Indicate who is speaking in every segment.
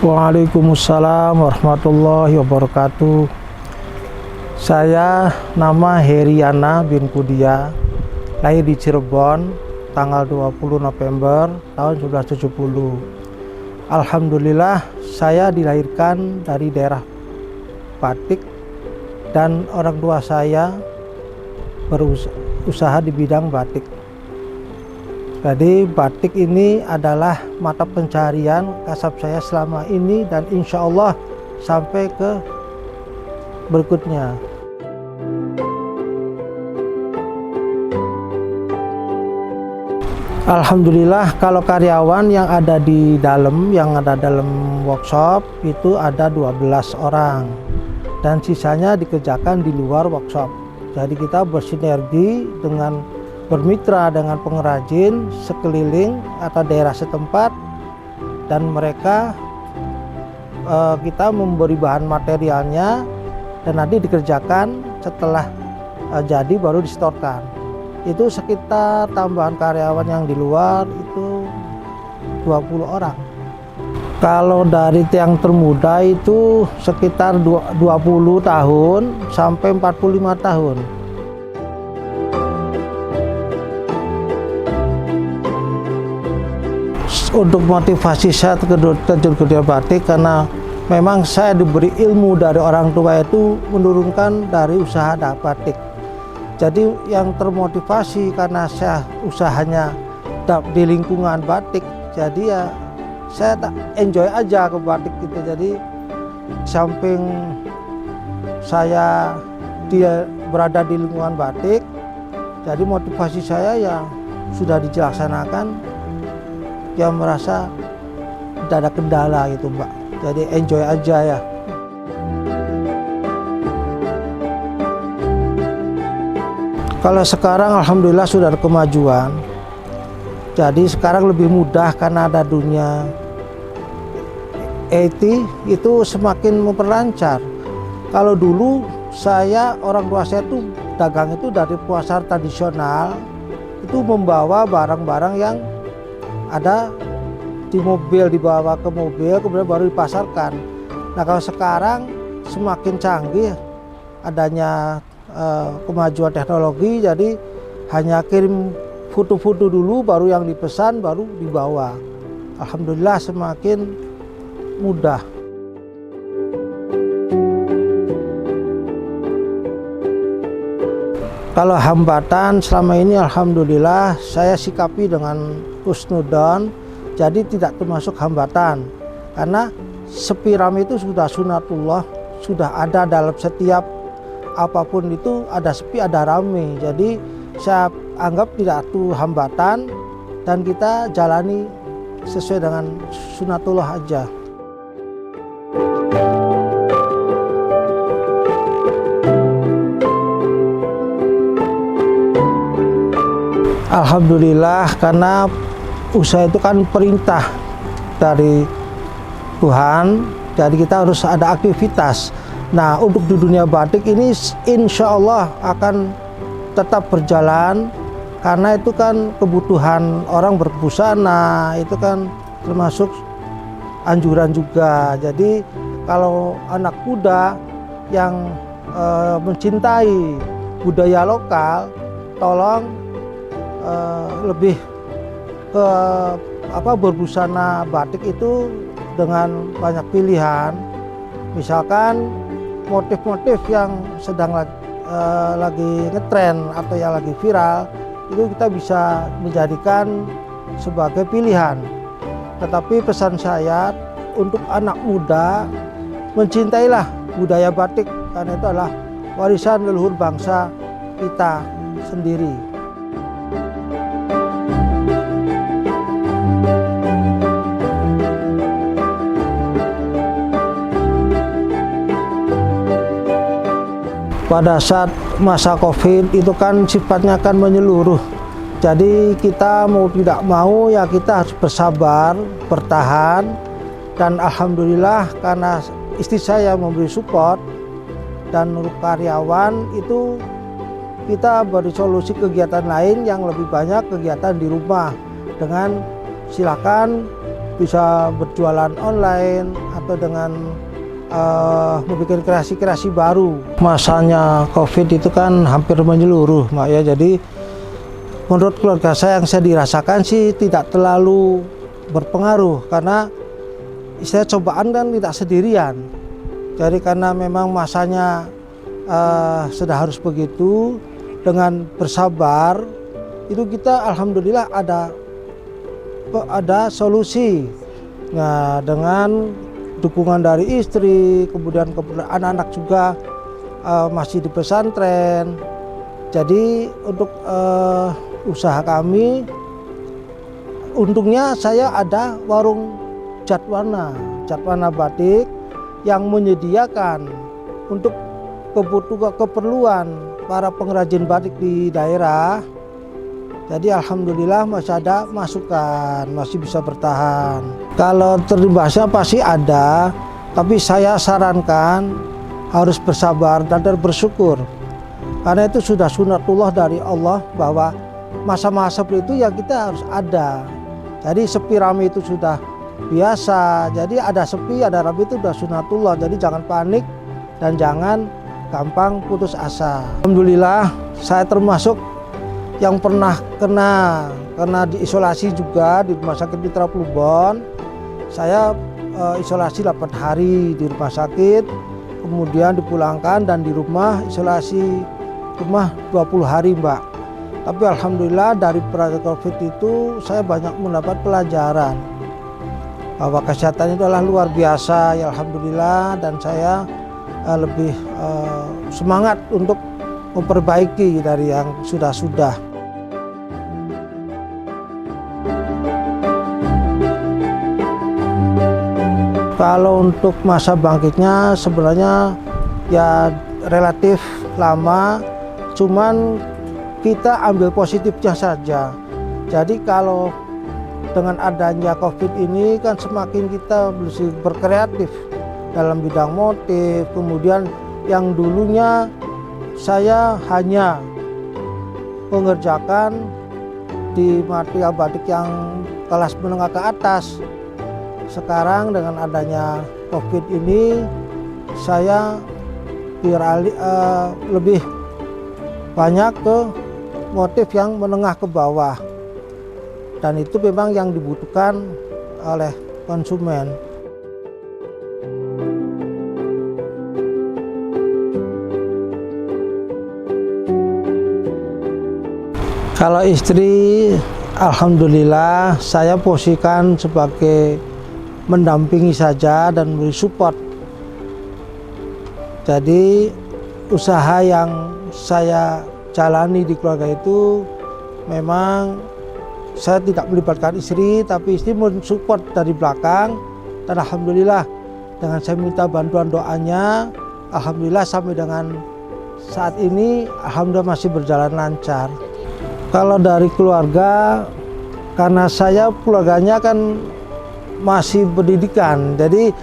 Speaker 1: Waalaikumsalam warahmatullahi wabarakatuh. Saya nama Heriana bin Kudia, lahir di Cirebon tanggal 20 November tahun 1970. Alhamdulillah saya dilahirkan dari daerah batik dan orang tua saya berusaha di bidang batik. Jadi batik ini adalah mata pencarian kasab saya selama ini dan insya Allah sampai ke berikutnya. Alhamdulillah kalau karyawan yang ada di dalam, workshop itu ada 12 orang dan sisanya dikerjakan di luar workshop. Jadi kita bersinergi dengan bermitra dengan pengrajin sekeliling atau daerah setempat dan mereka kita memberi bahan materialnya dan nanti dikerjakan setelah jadi baru disetorkan. Itu sekitar tambahan karyawan yang di luar itu 20 orang. Kalau dari yang termuda itu sekitar 20 tahun sampai 45 tahun. Untuk motivasi saya terjun ke dunia batik karena memang saya diberi ilmu dari orang tua itu menurunkan dari usaha batik. Jadi yang termotivasi karena saya usahanya di lingkungan batik, jadi ya saya tak enjoy aja ke batik gitu. Jadi samping saya berada di lingkungan batik, jadi motivasi saya ya sudah dilaksanakan. Ya merasa tidak ada kendala gitu Mbak, jadi enjoy aja ya. Kalau sekarang alhamdulillah sudah ada kemajuan, jadi sekarang lebih mudah karena ada dunia IT itu semakin memperlancar. Kalau dulu orang tua saya tuh dagang itu dari pasar tradisional, itu membawa barang-barang yang ada di mobil, dibawa ke mobil kemudian baru dipasarkan. Nah kalau sekarang semakin canggih adanya kemajuan teknologi, jadi hanya kirim foto-foto dulu baru yang dipesan baru dibawa. Alhamdulillah semakin mudah. Kalau hambatan selama ini alhamdulillah saya sikapi dengan husnudon, jadi tidak termasuk hambatan karena sepi rame itu sudah sunatullah, sudah ada dalam setiap apapun itu ada sepi ada rame, jadi saya anggap tidak itu hambatan dan kita jalani sesuai dengan sunatullah aja. Alhamdulillah karena usaha itu kan perintah dari Tuhan, jadi kita harus ada aktivitas. Nah untuk di dunia batik ini insya Allah akan tetap berjalan karena itu kan kebutuhan orang berbusana, itu kan termasuk anjuran juga. Jadi kalau anak muda yang mencintai budaya lokal, tolong lebih ke berbusana batik itu dengan banyak pilihan. Misalkan motif-motif yang sedang lagi ngetren atau yang lagi viral itu kita bisa menjadikan sebagai pilihan. Tetapi pesan saya untuk anak muda, mencintailah budaya batik karena itu adalah warisan leluhur bangsa kita sendiri. Pada saat masa COVID itu kan sifatnya kan menyeluruh. Jadi kita mau tidak mau ya kita harus bersabar, bertahan. Dan alhamdulillah karena istri saya memberi support dan karyawan itu kita beri solusi kegiatan lain yang lebih banyak kegiatan di rumah dengan silakan bisa berjualan online atau dengan membuat kreasi-kreasi baru. Masanya COVID itu kan hampir menyeluruh, Mbak ya. Jadi menurut keluarga saya yang saya dirasakan sih tidak terlalu berpengaruh, karena saya cobaan kan tidak sendirian. Jadi karena memang masanya sudah harus begitu, dengan bersabar itu kita alhamdulillah ada solusi. Nah, dengan dukungan dari istri, kemudian anak-anak juga masih di pesantren. Jadi untuk usaha kami, untungnya saya ada warung Jatwana batik yang menyediakan untuk keperluan para pengrajin batik di daerah. Jadi alhamdulillah masih ada masukan, masih bisa bertahan. Kalau terimbasnya pasti ada, tapi saya sarankan harus bersabar dan bersyukur. Karena itu sudah sunatullah dari Allah, bahwa masa-masa seperti itu ya kita harus ada. Jadi sepi rame itu sudah biasa. Jadi ada sepi, ada rame itu sudah sunatullah. Jadi jangan panik dan jangan gampang putus asa. Alhamdulillah saya termasuk yang pernah kena diisolasi juga di Rumah Sakit Mitra Plumbon. Saya isolasi 8 hari di rumah sakit, kemudian dipulangkan dan di rumah isolasi 20 hari, Mbak. Tapi alhamdulillah dari perjalanan COVID itu saya banyak mendapat pelajaran bahwa kesehatan itu adalah luar biasa ya, alhamdulillah, dan saya lebih semangat untuk memperbaiki dari yang sudah-sudah. Kalau untuk masa bangkitnya sebenarnya ya relatif lama, cuman kita ambil positifnya saja. Jadi kalau dengan adanya COVID ini kan semakin kita bisa berkreatif dalam bidang motif. Kemudian yang dulunya saya hanya mengerjakan di material batik yang kelas menengah ke atas. Sekarang dengan adanya COVID ini saya lebih banyak ke motif yang menengah ke bawah, dan itu memang yang dibutuhkan oleh konsumen. Kalau istri, alhamdulillah saya posisikan sebagai mendampingi saja dan memberi support. Jadi usaha yang saya jalani di keluarga itu memang saya tidak melibatkan istri, tapi istri mensupport dari belakang. Dan alhamdulillah dengan saya minta bantuan doanya, alhamdulillah sampai dengan saat ini alhamdulillah masih berjalan lancar. Kalau dari keluarga, karena saya keluarganya kan masih pendidikan, jadi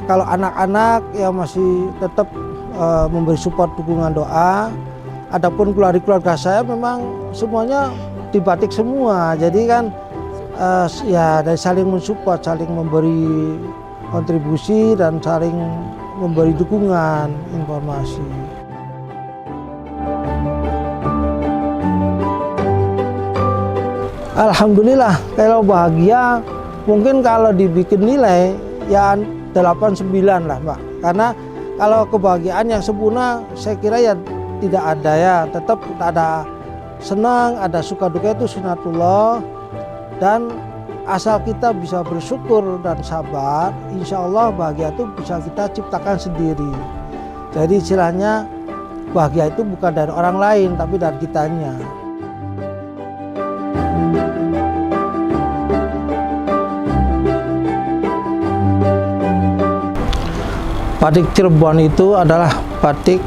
Speaker 1: kalau anak-anak ya masih tetap memberi support dukungan doa. Adapun keluarga saya memang semuanya di batik semua, jadi kan ya dari saling mensupport, saling memberi kontribusi dan saling memberi dukungan informasi. Alhamdulillah, kalau bahagia mungkin kalau dibikin nilai ya 8-9 lah, Mbak. Karena kalau kebahagiaan yang sempurna saya kira ya tidak ada ya. Tetap ada senang, ada suka duka, itu sunatullah. Dan asal kita bisa bersyukur dan sabar, insya Allah bahagia itu bisa kita ciptakan sendiri. Jadi istilahnya bahagia itu bukan dari orang lain tapi dari kitanya. Batik Cirebon itu adalah batik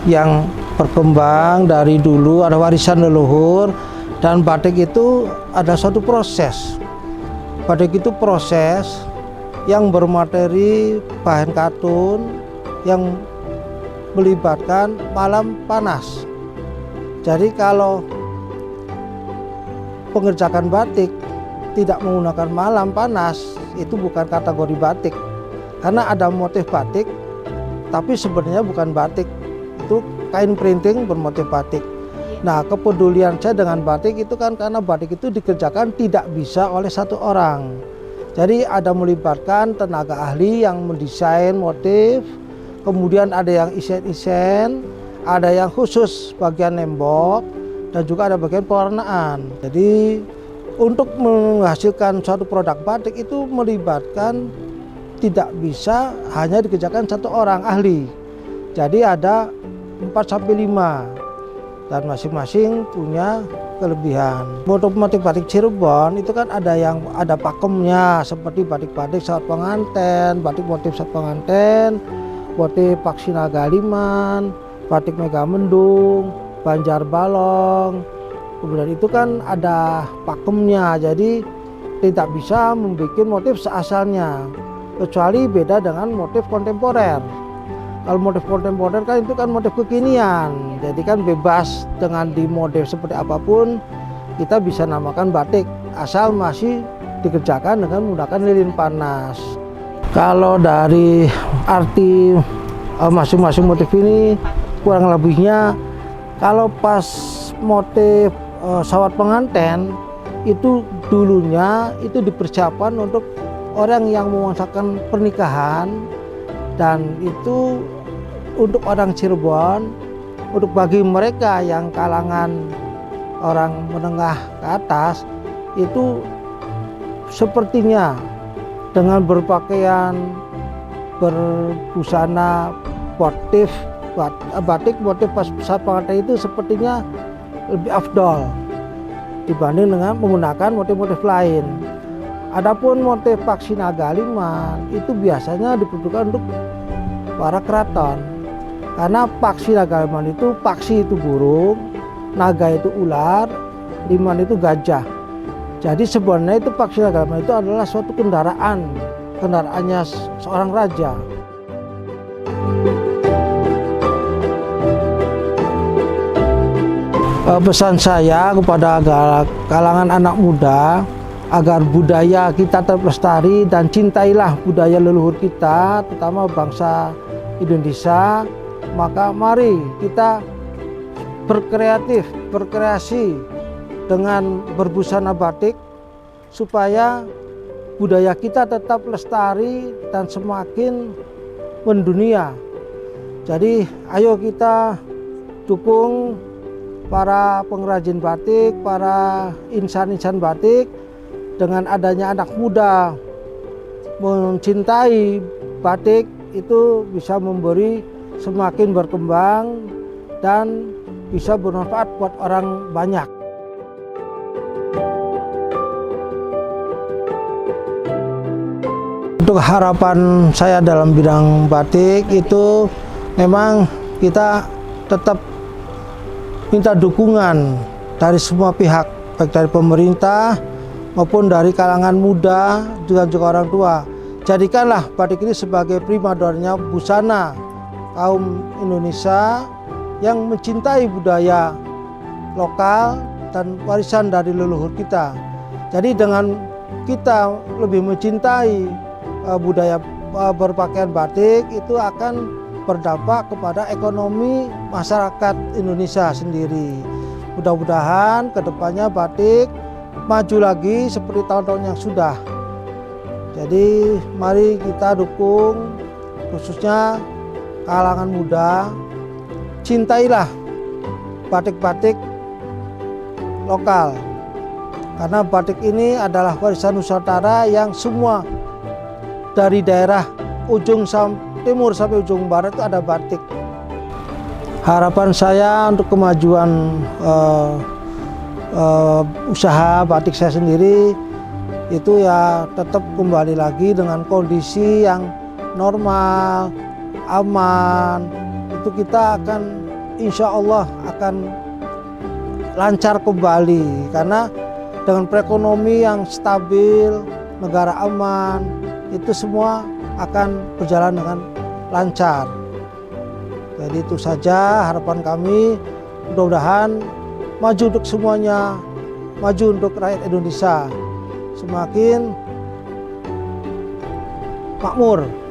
Speaker 1: yang berkembang dari dulu, ada warisan leluhur, dan batik itu ada suatu proses. Batik itu proses yang bermateri bahan katun yang melibatkan malam panas. Jadi kalau pengerjakan batik tidak menggunakan malam panas itu bukan kategori batik, karena ada motif batik tapi sebenarnya bukan batik, itu kain printing bermotif batik. Nah, kepedulian saya dengan batik itu kan karena batik itu dikerjakan tidak bisa oleh satu orang. Jadi ada melibatkan tenaga ahli yang mendesain motif, kemudian ada yang isen-isen, ada yang khusus bagian nembok, dan juga ada bagian pewarnaan. Jadi untuk menghasilkan suatu produk batik itu melibatkan tidak bisa hanya dikerjakan satu orang ahli. Jadi ada 4-5 dan masing-masing punya kelebihan. Motif batik Cirebon itu kan ada pakemnya seperti batik-batik saat penganten, batik motif saat penganten, motif Paksi Nagaliman, batik Megamendung, Banjar Balong. Kemudian itu kan ada pakemnya, jadi tidak bisa membuat motif seasalnya, kecuali beda dengan motif kontemporer. Kalau motif kontemporer kan itu kan motif kekinian, jadi kan bebas dengan dimodif seperti apapun kita bisa namakan batik, asal masih dikerjakan dengan menggunakan lilin panas. Kalau dari arti masing-masing motif ini kurang lebihnya, kalau pas motif sawat penganten itu dulunya itu dipersiapkan untuk orang yang memaksakan pernikahan, dan itu untuk orang Cirebon, untuk bagi mereka yang kalangan orang menengah ke atas itu sepertinya dengan berpakaian berbusana motif batik motif saat pengantin itu sepertinya lebih afdol dibanding dengan menggunakan motif-motif lain. Adapun motif Paksi Nagaliman itu biasanya diperuntukkan untuk para keraton, karena Paksi Nagaliman itu paksi itu burung, naga itu ular, liman itu gajah. Jadi sebenarnya itu Paksi Nagaliman itu adalah suatu kendaraannya seorang raja. Pesan saya kepada kalangan anak muda agar budaya kita tetap lestari dan cintailah budaya leluhur kita, terutama bangsa Indonesia. Maka mari kita berkreasi dengan berbusana batik supaya budaya kita tetap lestari dan semakin mendunia. Jadi ayo kita dukung para pengrajin batik, para insan-insan batik. Dengan adanya anak muda mencintai batik itu bisa memberi semakin berkembang dan bisa bermanfaat buat orang banyak. Untuk harapan saya dalam bidang batik itu memang kita tetap minta dukungan dari semua pihak, baik dari pemerintah maupun dari kalangan muda juga orang tua. Jadikanlah batik ini sebagai primadonanya busana kaum Indonesia yang mencintai budaya lokal dan warisan dari leluhur kita. Jadi dengan kita lebih mencintai budaya berpakaian batik itu akan berdampak kepada ekonomi masyarakat Indonesia sendiri. Mudah-mudahan kedepannya batik maju lagi seperti tahun-tahun yang sudah. Jadi mari kita dukung, khususnya kalangan muda, cintailah batik-batik lokal, karena batik ini adalah warisan Nusantara yang semua dari daerah ujung timur sampai ujung barat itu ada batik. Harapan saya untuk kemajuan usaha batik saya sendiri itu ya tetap kembali lagi dengan kondisi yang normal, aman. Itu kita akan insya Allah akan lancar kembali, karena dengan perekonomi yang stabil, negara aman, itu semua akan berjalan dengan lancar. Jadi itu saja harapan kami, mudah-mudahan maju untuk semuanya, maju untuk rakyat Indonesia. semakin makmur.